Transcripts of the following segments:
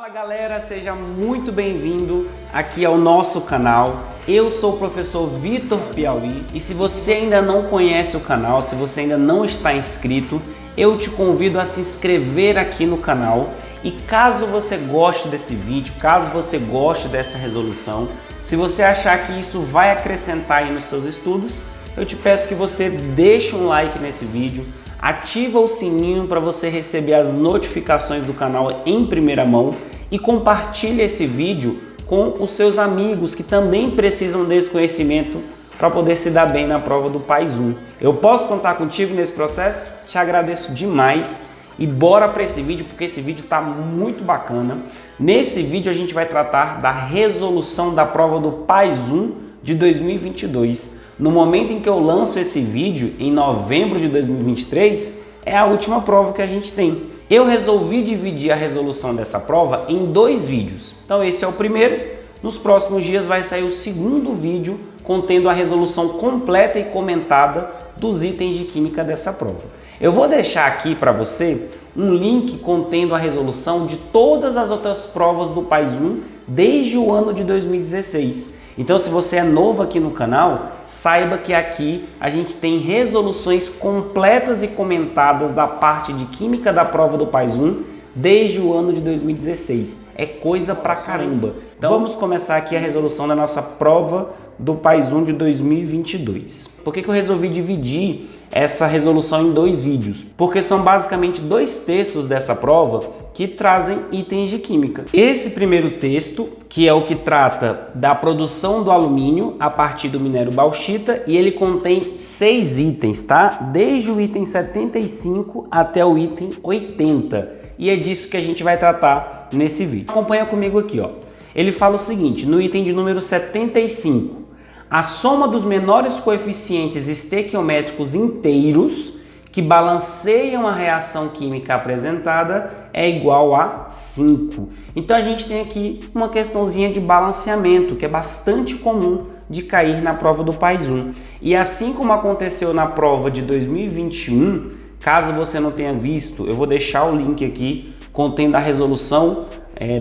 Fala galera, seja muito bem-vindo aqui ao nosso canal. Eu sou o professor Vitor Piauí e se você ainda não conhece o canal, se você ainda não está inscrito, eu te convido a se inscrever aqui no canal. E caso você goste desse vídeo, caso você goste dessa resolução, se você achar que isso vai acrescentar aí nos seus estudos, eu te peço que você deixe um like nesse vídeo, ativa o sininho para você receber as notificações do canal em primeira mão e compartilhe esse vídeo com os seus amigos que também precisam desse conhecimento para poder se dar bem na prova do PAIS 1. Eu posso contar contigo nesse processo? Te agradeço demais e bora para esse vídeo porque esse vídeo está muito bacana. Nesse vídeo a gente vai tratar da resolução da prova do PAIS 1 de 2022. No momento em que eu lanço esse vídeo, em novembro de 2023, é a última prova que a gente tem. Eu resolvi dividir a resolução dessa prova em dois vídeos. Então esse é o primeiro, nos próximos dias vai sair o segundo vídeo contendo a resolução completa e comentada dos itens de química dessa prova. Eu vou deixar aqui para você um link contendo a resolução de todas as outras provas do PAIS 1 desde o ano de 2016. Então, se você é novo aqui no canal, saiba que aqui a gente tem resoluções completas e comentadas da parte de Química da prova do PAIS 1 desde o ano de 2016. É coisa pra caramba. Então, vamos começar aqui a resolução da nossa prova do PAIS 1 de 2022. Por que eu resolvi dividir essa resolução em dois vídeos? Porque são basicamente dois textos dessa prova que trazem itens de química. Esse primeiro texto, que é o que trata da produção do alumínio a partir do minério bauxita, e ele contém 6 itens, tá? Desde o item 75 até o item 80. E é disso que a gente vai tratar nesse vídeo. Acompanha comigo aqui, ó. Ele fala o seguinte, no item de número 75, a soma dos menores coeficientes estequiométricos inteiros que balanceiam a reação química apresentada é igual a 5. Então a gente tem aqui uma questãozinha de balanceamento, que é bastante comum de cair na prova do PAIS 1. E assim como aconteceu na prova de 2021, caso você não tenha visto, eu vou deixar o link aqui contendo a resolução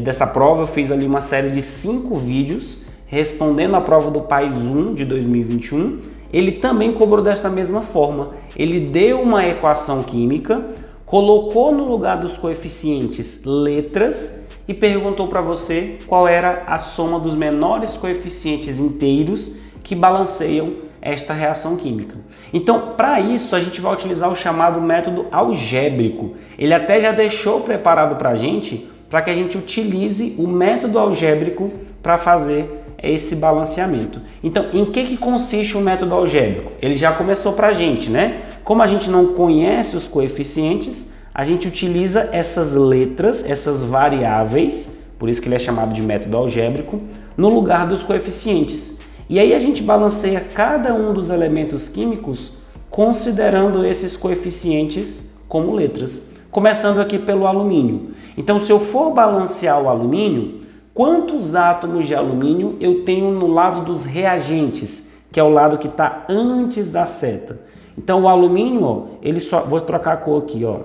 dessa prova. Eu fiz ali uma série de 5 vídeos respondendo a prova do PAIS 1 de 2021. Ele também cobrou desta mesma forma. Ele deu uma equação química, colocou no lugar dos coeficientes letras e perguntou para você qual era a soma dos menores coeficientes inteiros que balanceiam esta reação química. Então, para isso, a gente vai utilizar o chamado método algébrico. Ele até já deixou preparado para que a gente utilize o método algébrico para fazer esse balanceamento. Então, em que consiste o método algébrico? Ele já começou para a gente, né? Como a gente não conhece os coeficientes, a gente utiliza essas letras, essas variáveis, por isso que ele é chamado de método algébrico, no lugar dos coeficientes. E aí a gente balanceia cada um dos elementos químicos considerando esses coeficientes como letras. Começando aqui pelo alumínio. Então, se eu for balancear o alumínio, quantos átomos de alumínio eu tenho no lado dos reagentes, que é o lado que está antes da seta? Então o alumínio, ó, ele só, vou trocar a cor aqui, ó,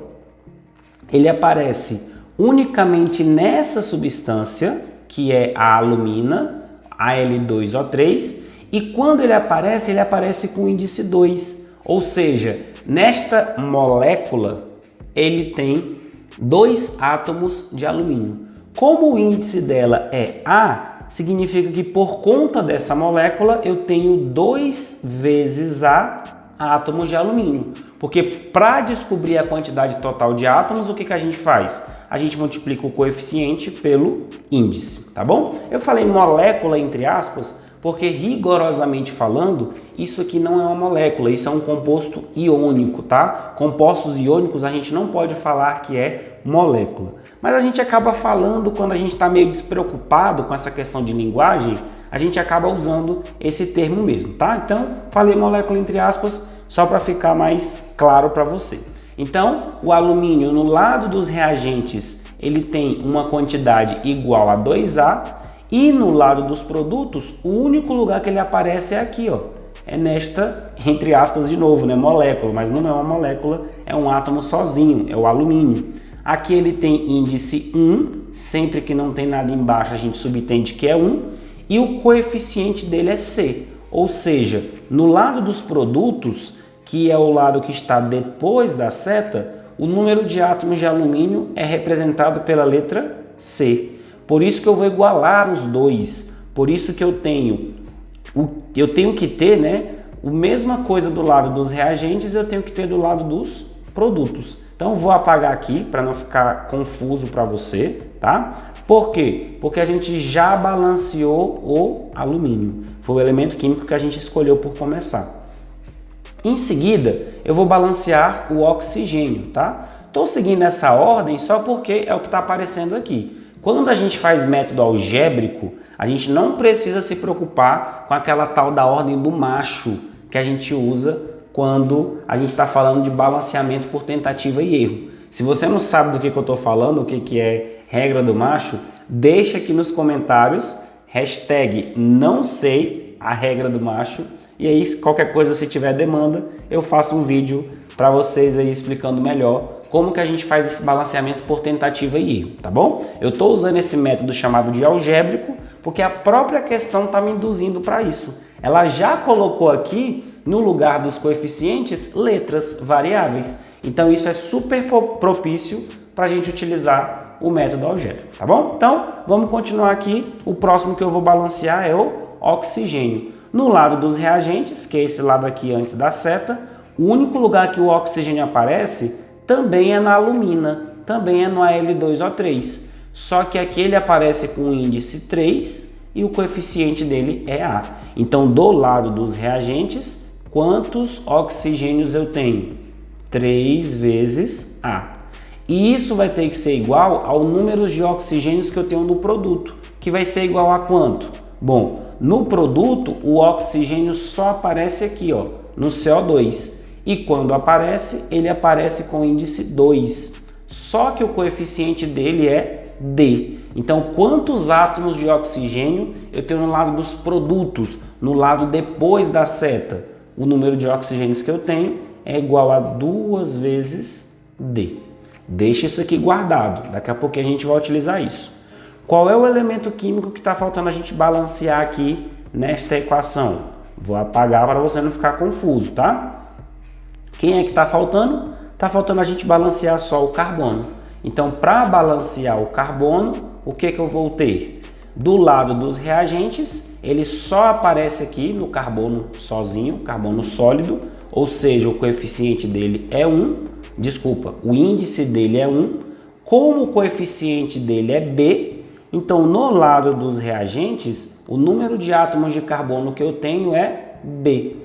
ele aparece unicamente nessa substância, que é a alumina, Al2O3, e quando ele aparece com o índice 2, ou seja, nesta molécula ele tem 2 átomos de alumínio. Como o índice dela é A, significa que por conta dessa molécula eu tenho 2 vezes A átomos de alumínio. Porque para descobrir a quantidade total de átomos, o que a gente faz? A gente multiplica o coeficiente pelo índice, tá bom? Eu falei molécula entre aspas, porque rigorosamente falando, isso aqui não é uma molécula, isso é um composto iônico, tá? Compostos iônicos a gente não pode falar que é molécula. Mas a gente acaba falando quando a gente está meio despreocupado com essa questão de linguagem, a gente acaba usando esse termo mesmo, tá? Então, falei molécula entre aspas, só para ficar mais claro para você. Então, o alumínio no lado dos reagentes, ele tem uma quantidade igual a 2A, e no lado dos produtos, o único lugar que ele aparece é aqui, ó. É nesta, entre aspas de novo, né, molécula, mas não é uma molécula, é um átomo sozinho, é o alumínio. Aqui ele tem índice 1, sempre que não tem nada embaixo a gente subentende que é 1, e o coeficiente dele é C, ou seja, no lado dos produtos, que é o lado que está depois da seta, o número de átomos de alumínio é representado pela letra C. Por isso que eu vou igualar os dois, por isso que eu tenho que ter, né, a mesma coisa do lado dos reagentes, eu tenho que ter do lado dos produtos. Então vou apagar aqui para não ficar confuso para você, tá? Por quê? Porque a gente já balanceou o alumínio. Foi o elemento químico que a gente escolheu por começar. Em seguida, eu vou balancear o oxigênio, tá? Estou seguindo essa ordem só porque é o que está aparecendo aqui. Quando a gente faz método algébrico, a gente não precisa se preocupar com aquela tal da ordem do macho que a gente usa quando a gente está falando de balanceamento por tentativa e erro. Se você não sabe do que eu estou falando, o que é regra do macho, deixa aqui nos comentários, hashtag não sei a regra do macho, e aí qualquer coisa, se tiver demanda, eu faço um vídeo para vocês aí explicando melhor como que a gente faz esse balanceamento por tentativa e erro, tá bom? Eu estou usando esse método chamado de algébrico porque a própria questão está me induzindo para isso. Ela já colocou aqui, no lugar dos coeficientes, letras variáveis. Então isso é super propício para a gente utilizar o método algébrico, tá bom? Então vamos continuar aqui. O próximo que eu vou balancear é o oxigênio. No lado dos reagentes, que é esse lado aqui antes da seta, o único lugar que o oxigênio aparece também é na alumina, também é no Al2O3. Só que aqui ele aparece com o índice 3 e o coeficiente dele é A. Então do lado dos reagentes, quantos oxigênios eu tenho? 3 vezes A. E isso vai ter que ser igual ao número de oxigênios que eu tenho no produto, que vai ser igual a quanto? Bom, no produto o oxigênio só aparece aqui, ó, no CO2. E quando aparece, ele aparece com o índice 2. Só que o coeficiente dele é D. Então, quantos átomos de oxigênio eu tenho no lado dos produtos, no lado depois da seta? O número de oxigênios que eu tenho é igual a 2 vezes D. Deixa isso aqui guardado, daqui a pouco a gente vai utilizar isso. Qual é o elemento químico que está faltando a gente balancear aqui nesta equação? Vou apagar para você não ficar confuso, tá? Quem é que está faltando? Está faltando a gente balancear só o carbono. Então, para balancear o carbono, o que eu vou ter? Do lado dos reagentes, ele só aparece aqui no carbono sozinho, carbono sólido, ou seja, o coeficiente dele é 1, o índice dele é 1, como o coeficiente dele é B, então no lado dos reagentes, o número de átomos de carbono que eu tenho é B.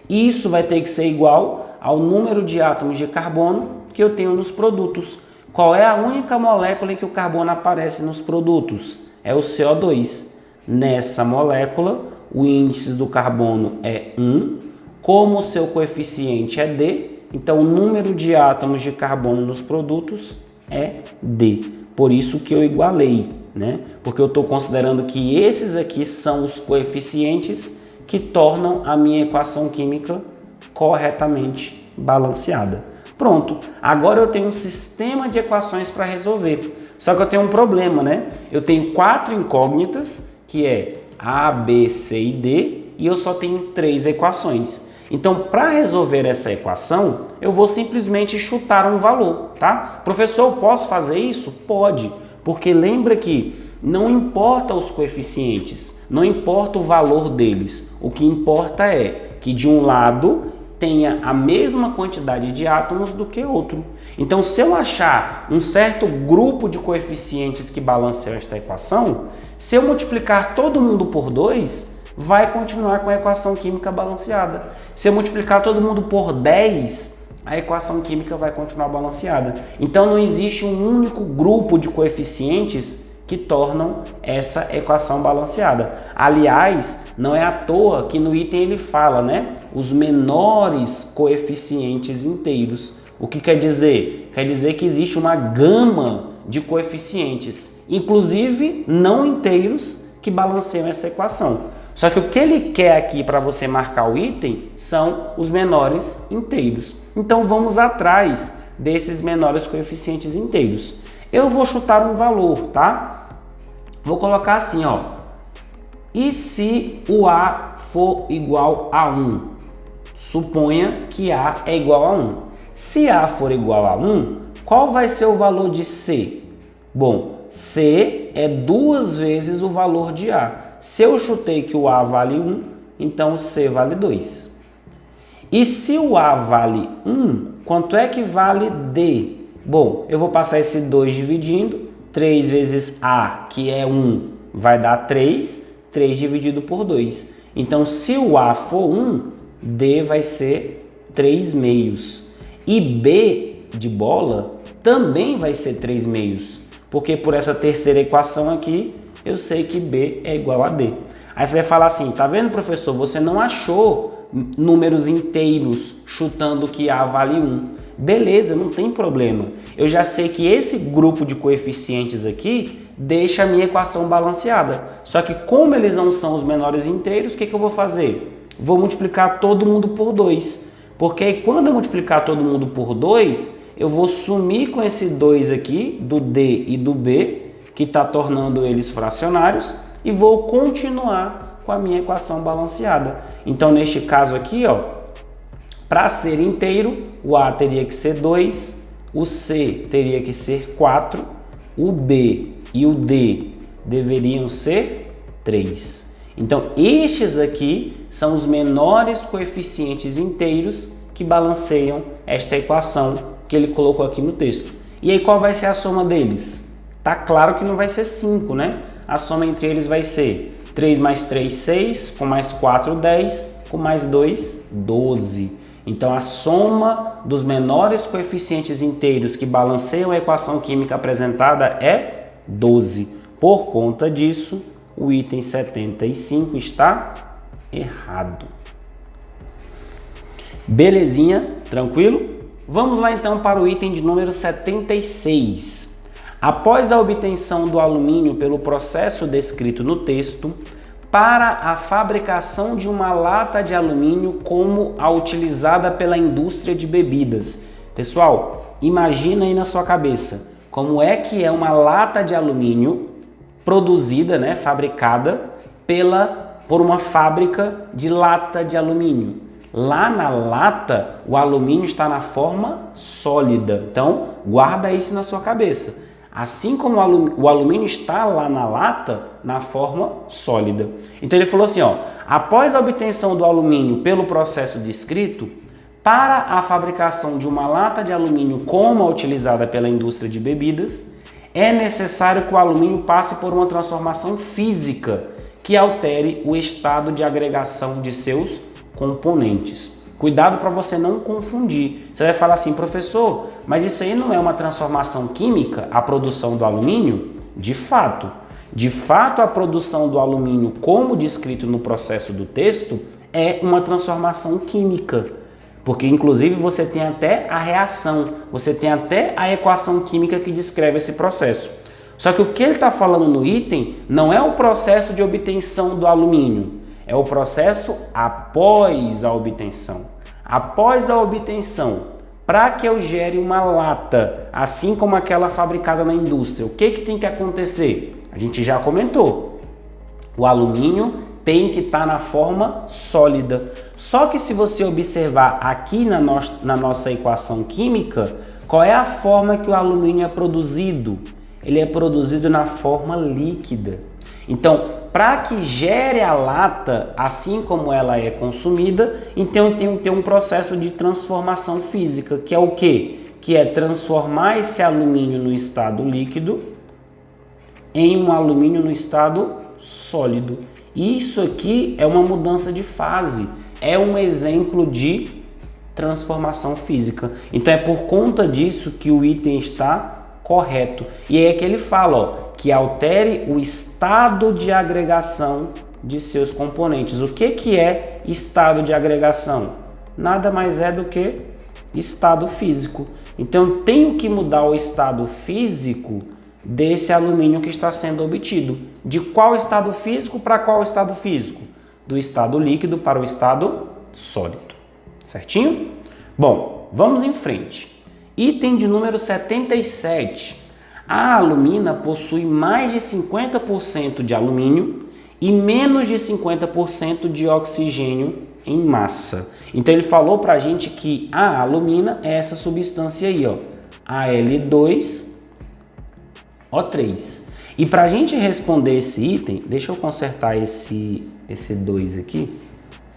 Isso vai ter que ser igual ao número de átomos de carbono que eu tenho nos produtos. Qual é a única molécula em que o carbono aparece nos produtos? É o CO2. Nessa molécula, o índice do carbono é 1, como o seu coeficiente é D, então o número de átomos de carbono nos produtos é D. Por isso que eu igualei, né? Porque eu estou considerando que esses aqui são os coeficientes que tornam a minha equação química corretamente balanceada. Pronto, agora eu tenho um sistema de equações para resolver. Só que eu tenho um problema, né? Eu tenho 4 incógnitas, que é A, B, C e D, e eu só tenho 3 equações. Então, para resolver essa equação, eu vou simplesmente chutar um valor, tá? Professor, eu posso fazer isso? Pode, porque lembra que não importa os coeficientes, não importa o valor deles. O que importa é que de um lado tenha a mesma quantidade de átomos do que outro. Então, se eu achar um certo grupo de coeficientes que balanceiam esta equação, se eu multiplicar todo mundo por 2, vai continuar com a equação química balanceada. Se eu multiplicar todo mundo por 10, a equação química vai continuar balanceada. Então, não existe um único grupo de coeficientes que tornam essa equação balanceada. Aliás, não é à toa que no item ele fala, né? Os menores coeficientes inteiros. O que quer dizer? Quer dizer que existe uma gama de coeficientes, inclusive não inteiros, que balanceiam essa equação. Só que o que ele quer aqui para você marcar o item são os menores inteiros. Então vamos atrás desses menores coeficientes inteiros. Eu vou chutar um valor, tá? Vou colocar assim, ó. E se o A for igual a 1? Suponha que A é igual a 1. Se A for igual a 1, qual vai ser o valor de C? Bom, C é 2 vezes o valor de A. Se eu chutei que o A vale 1, então o C vale 2. E se o A vale 1, quanto é que vale D? Bom, eu vou passar esse 2 dividindo. 3 vezes A, que é 1, vai dar 3. 3 dividido por 2. Então, se o A for 1, D vai ser 3 meios. E B de bola também vai ser 3 meios. Porque por essa terceira equação aqui, eu sei que B é igual a D. Aí você vai falar assim, tá vendo, professor? Você não achou números inteiros chutando que A vale 1. Beleza, não tem problema. Eu já sei que esse grupo de coeficientes aqui deixa a minha equação balanceada. Só que como eles não são os menores inteiros, o que eu vou fazer? Vou multiplicar todo mundo por 2. Porque aí, quando eu multiplicar todo mundo por 2, eu vou sumir com esse 2 aqui, do D e do B, que está tornando eles fracionários, e vou continuar com a minha equação balanceada. Então, neste caso aqui, ó, para ser inteiro, o A teria que ser 2, o C teria que ser 4, o B e o D deveriam ser 3. Então, estes aqui são os menores coeficientes inteiros que balanceiam esta equação que ele colocou aqui no texto. E aí, qual vai ser a soma deles? Tá claro que não vai ser 5, né? A soma entre eles vai ser 3 mais 3, 6, com mais 4, 10, com mais 2, 12. Então, a soma dos menores coeficientes inteiros que balanceiam a equação química apresentada é 12. Por conta disso, o item 75 está errado. Belezinha? Tranquilo? Vamos lá então para o item de número 76. Após a obtenção do alumínio pelo processo descrito no texto, para a fabricação de uma lata de alumínio como a utilizada pela indústria de bebidas. Pessoal, imagina aí na sua cabeça como é que é uma lata de alumínio produzida, né, fabricada por uma fábrica de lata de alumínio. Lá na lata, o alumínio está na forma sólida. Então, guarda isso na sua cabeça. Assim como o alumínio está lá na lata, na forma sólida. Então, ele falou assim, ó, após a obtenção do alumínio pelo processo descrito, para a fabricação de uma lata de alumínio como a utilizada pela indústria de bebidas, é necessário que o alumínio passe por uma transformação física que altere o estado de agregação de seus componentes. Cuidado para você não confundir. Você vai falar assim, professor, mas isso aí não é uma transformação química, a produção do alumínio? De fato, a produção do alumínio, como descrito no processo do texto, é uma transformação química. Porque, inclusive, você tem até a reação, você tem até a equação química que descreve esse processo. Só que o que ele está falando no item não é o processo de obtenção do alumínio, é o processo após a obtenção. Após a obtenção, para que eu gere uma lata, assim como aquela fabricada na indústria, o que tem que acontecer? A gente já comentou. O alumínio tem que estar na forma sólida. Só que se você observar aqui na nossa equação química, qual é a forma que o alumínio é produzido? Ele é produzido na forma líquida. Então, para que gere a lata, assim como ela é consumida, então tem que ter um processo de transformação física, que é o quê? Que é transformar esse alumínio no estado líquido em um alumínio no estado sólido. Isso aqui é uma mudança de fase, é um exemplo de transformação física. Então é por conta disso que o item está correto. E aí é que ele fala, ó, que altere o estado de agregação de seus componentes. O que é estado de agregação? Nada mais é do que estado físico. Então eu tenho que mudar o estado físico desse alumínio que está sendo obtido. De qual estado físico para qual estado físico? Do estado líquido para o estado sólido. Certinho? Bom, vamos em frente. Item de número 77. A alumina possui mais de 50% de alumínio e menos de 50% de oxigênio em massa. Então ele falou para a gente que a alumina é essa substância aí, ó, Al2O3. E para a gente responder esse item, deixa eu consertar esse 2 aqui,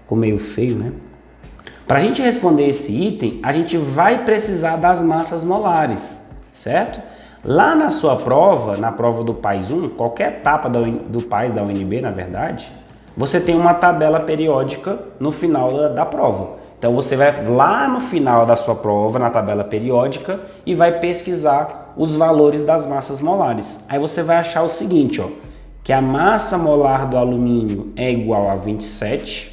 ficou meio feio, né? Para a gente responder esse item, a gente vai precisar das massas molares, certo? Lá na sua prova, na prova do PAIS 1, qualquer etapa do PAIS da UNB, na verdade, você tem uma tabela periódica no final da prova. Então você vai lá no final da sua prova, na tabela periódica, e vai pesquisar os valores das massas molares. Aí você vai achar o seguinte, ó, que a massa molar do alumínio é igual a 27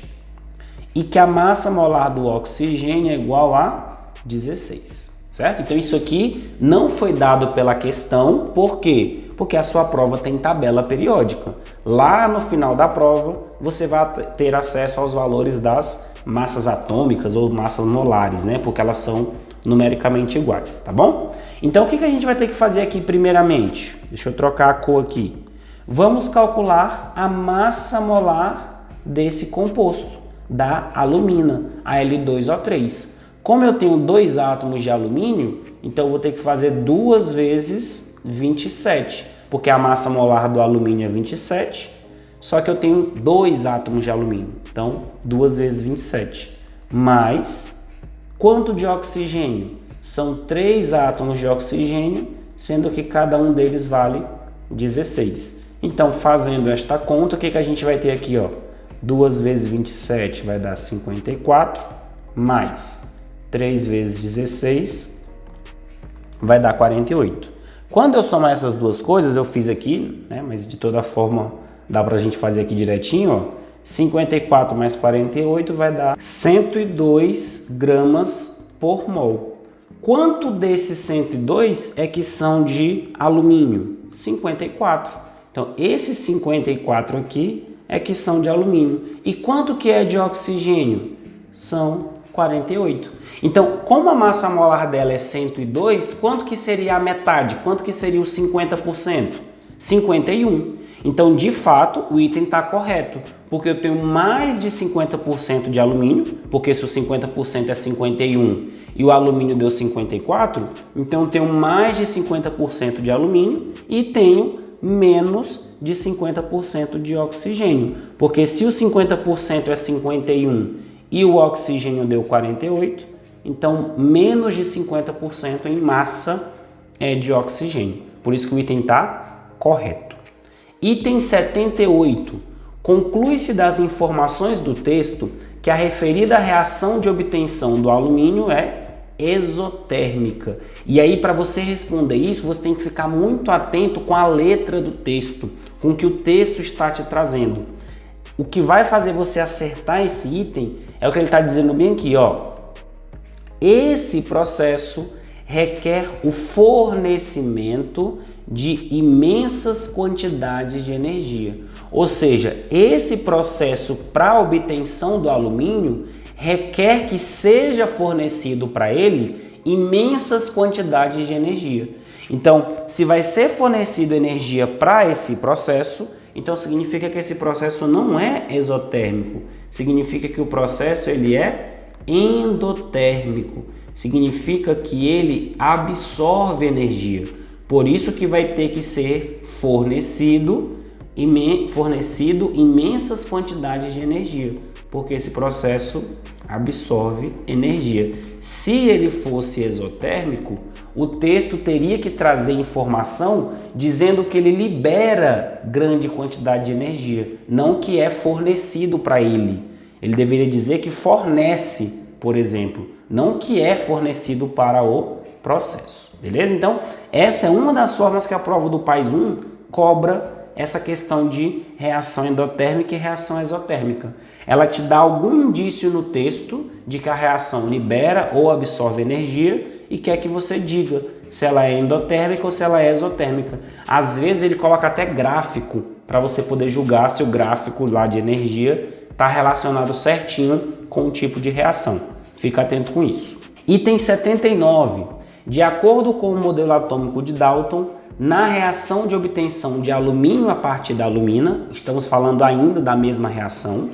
e que a massa molar do oxigênio é igual a 16, certo? Então isso aqui não foi dado pela questão, por quê? Porque a sua prova tem tabela periódica. Lá no final da prova, você vai ter acesso aos valores das massas atômicas ou massas molares, né? Porque elas são numericamente iguais, tá bom? Então, o que a gente vai ter que fazer aqui primeiramente? Deixa eu trocar a cor aqui. Vamos calcular a massa molar desse composto, da alumina, Al2O3. Como eu tenho 2 átomos de alumínio, então eu vou ter que fazer 2 vezes 27, porque a massa molar do alumínio é 27, só que eu tenho 2 átomos de alumínio, então 2 vezes 27, mais quanto de oxigênio? São 3 átomos de oxigênio, sendo que cada um deles vale 16. Então, fazendo esta conta, o que a gente vai ter aqui, ó? 2 vezes 27 vai dar 54, mais 3 vezes 16 vai dar 48. Quando eu somar essas duas coisas, eu fiz aqui, né, mas de toda forma dá pra gente fazer aqui direitinho, ó. 54 mais 48 vai dar 102 gramas por mol. Quanto desses 102 é que são de alumínio? 54. Então, esses 54 aqui é que são de alumínio. E quanto que é de oxigênio? São 48. Então, como a massa molar dela é 102, quanto que seria a metade? Quanto que seria os 50%? 51. Então, de fato, o item está correto, porque eu tenho mais de 50% de alumínio, porque se o 50% é 51 e o alumínio deu 54, então eu tenho mais de 50% de alumínio e tenho menos de 50% de oxigênio, porque se o 50% é 51 e o oxigênio deu 48, então menos de 50% em massa de oxigênio. Por isso que o item está correto. Item 78. Conclui-se das informações do texto que a referida reação de obtenção do alumínio é exotérmica. E aí, para você responder isso, você tem que ficar muito atento com a letra do texto, com o que o texto está te trazendo. O que vai fazer você acertar esse item é o que ele está dizendo bem aqui, ó. Esse processo requer o fornecimento de imensas quantidades de energia. Ou seja, esse processo para obtenção do alumínio requer que seja fornecido para ele imensas quantidades de energia. Então, se vai ser fornecido energia para esse processo, então significa que esse processo não é exotérmico, significa que o processo ele é endotérmico, significa que ele absorve energia. Por isso que vai ter que ser fornecido imensas quantidades de energia, porque esse processo absorve energia. Se ele fosse exotérmico, o texto teria que trazer informação dizendo que ele libera grande quantidade de energia, não que é fornecido para ele. Ele deveria dizer que fornece, por exemplo, não que é fornecido para o processo. Beleza? Então, essa é uma das formas que a prova do PAIS 1 cobra essa questão de reação endotérmica e reação exotérmica. Ela te dá algum indício no texto de que a reação libera ou absorve energia e quer que você diga se ela é endotérmica ou se ela é exotérmica. Às vezes ele coloca até gráfico para você poder julgar se o gráfico lá de energia está relacionado certinho com o tipo de reação. Fica atento com isso. Item 79. De acordo com o modelo atômico de Dalton, na reação de obtenção de alumínio a partir da alumina, estamos falando ainda da mesma reação,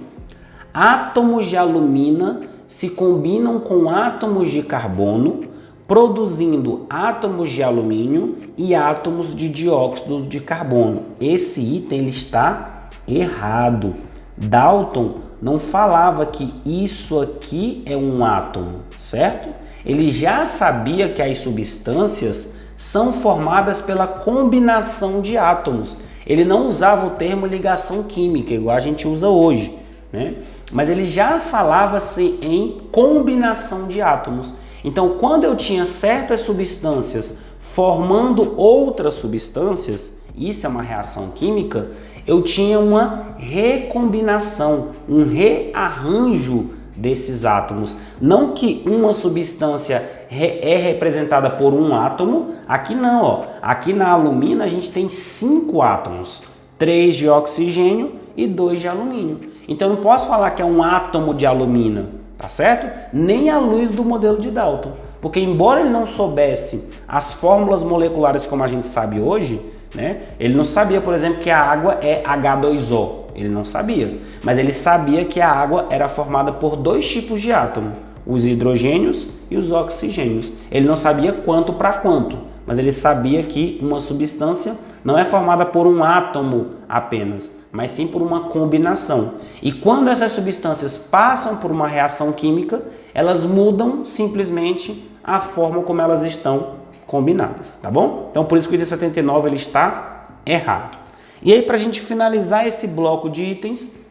átomos de alumina se combinam com átomos de carbono, produzindo átomos de alumínio e átomos de dióxido de carbono. Esse item ele está errado. Dalton não falava que isso aqui é um átomo, certo? Ele já sabia que as substâncias são formadas pela combinação de átomos. Ele não usava o termo ligação química, igual a gente usa hoje, né? Mas ele já falava-se em combinação de átomos. Então, quando eu tinha certas substâncias formando outras substâncias, isso é uma reação química, eu tinha uma recombinação, um rearranjo desses átomos. Não que uma substância é representada por um átomo, aqui não, ó. Aqui na alumina a gente tem 5 átomos, 3 de oxigênio e 2 de alumínio. Então eu não posso falar que é um átomo de alumina, tá certo? Nem à luz do modelo de Dalton, porque embora ele não soubesse as fórmulas moleculares como a gente sabe hoje, né? Ele não sabia, por exemplo, que a água é H2O, ele não sabia, mas ele sabia que a água era formada por 2 tipos de átomo, os hidrogênios e os oxigênios. Ele não sabia quanto para quanto, mas ele sabia que uma substância não é formada por um átomo apenas, mas sim por uma combinação. E quando essas substâncias passam por uma reação química, elas mudam simplesmente a forma como elas estão combinadas, tá bom? Então por isso que o item 79 ele está errado. E aí, para a gente finalizar esse bloco de itens,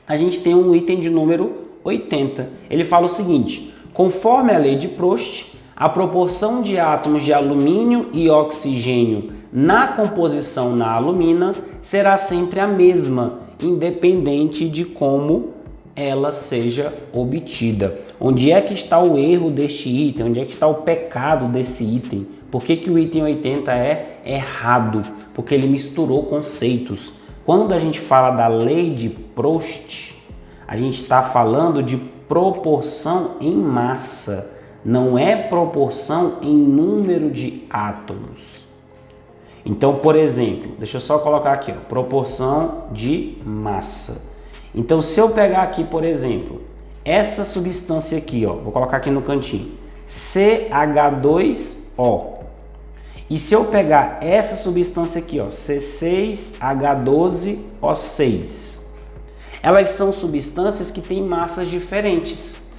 a gente tem um item de número 80. Ele fala o seguinte: conforme a lei de Prost, a proporção de átomos de alumínio e oxigênio na composição na alumina será sempre a mesma, independente de como ela seja obtida. Onde é que está o erro deste item? Onde é que está o pecado desse item? Por que que o item 80 é errado? Porque ele misturou conceitos. Quando a gente fala da lei de Prost, a gente está falando de proporção em massa, não é proporção em número de átomos. Então, por exemplo, deixa eu só colocar aqui, ó, proporção de massa. Então, se eu pegar aqui, por exemplo, essa substância aqui, ó, vou colocar aqui no cantinho, CH2O. E se eu pegar essa substância aqui, ó, C6H12O6, elas são substâncias que têm massas diferentes.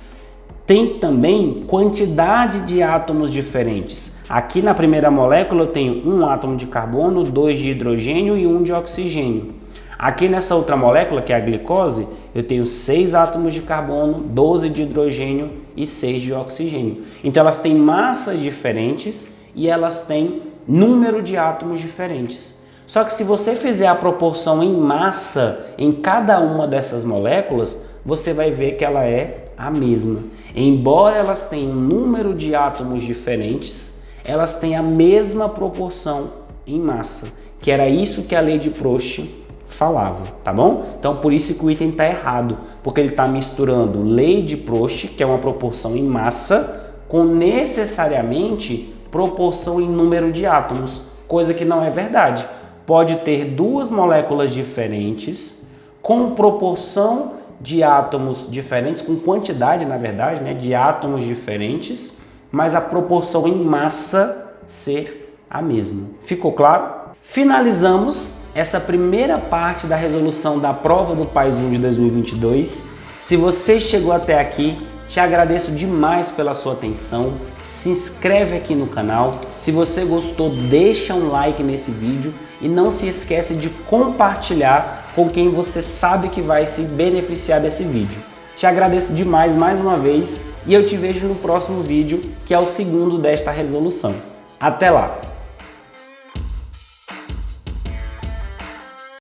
Tem também quantidade de átomos diferentes. Aqui na primeira molécula eu tenho um átomo de carbono, 2 de hidrogênio e 1 de oxigênio. Aqui nessa outra molécula, que é a glicose, eu tenho 6 átomos de carbono, 12 de hidrogênio e 6 de oxigênio. Então elas têm massas diferentes e elas têm número de átomos diferentes. Só que se você fizer a proporção em massa em cada uma dessas moléculas, você vai ver que ela é a mesma. Embora elas tenham um número de átomos diferentes, elas têm a mesma proporção em massa, que era isso que a lei de Prost falava, tá bom? Então por isso que o item está errado, porque ele está misturando lei de Prost, que é uma proporção em massa, com necessariamente proporção em número de átomos, coisa que não é verdade. Pode ter 2 moléculas diferentes, com proporção de átomos diferentes, com quantidade, na verdade, né, de átomos diferentes, mas a proporção em massa ser a mesma. Ficou claro? Finalizamos essa primeira parte da resolução da prova do PAIS 1 de 2022. Se você chegou até aqui, te agradeço demais pela sua atenção. Se inscreve aqui no canal. Se você gostou, deixa um like nesse vídeo e não se esquece de compartilhar com quem você sabe que vai se beneficiar desse vídeo. Te agradeço demais mais uma vez e eu te vejo no próximo vídeo, que é o segundo desta resolução. Até lá!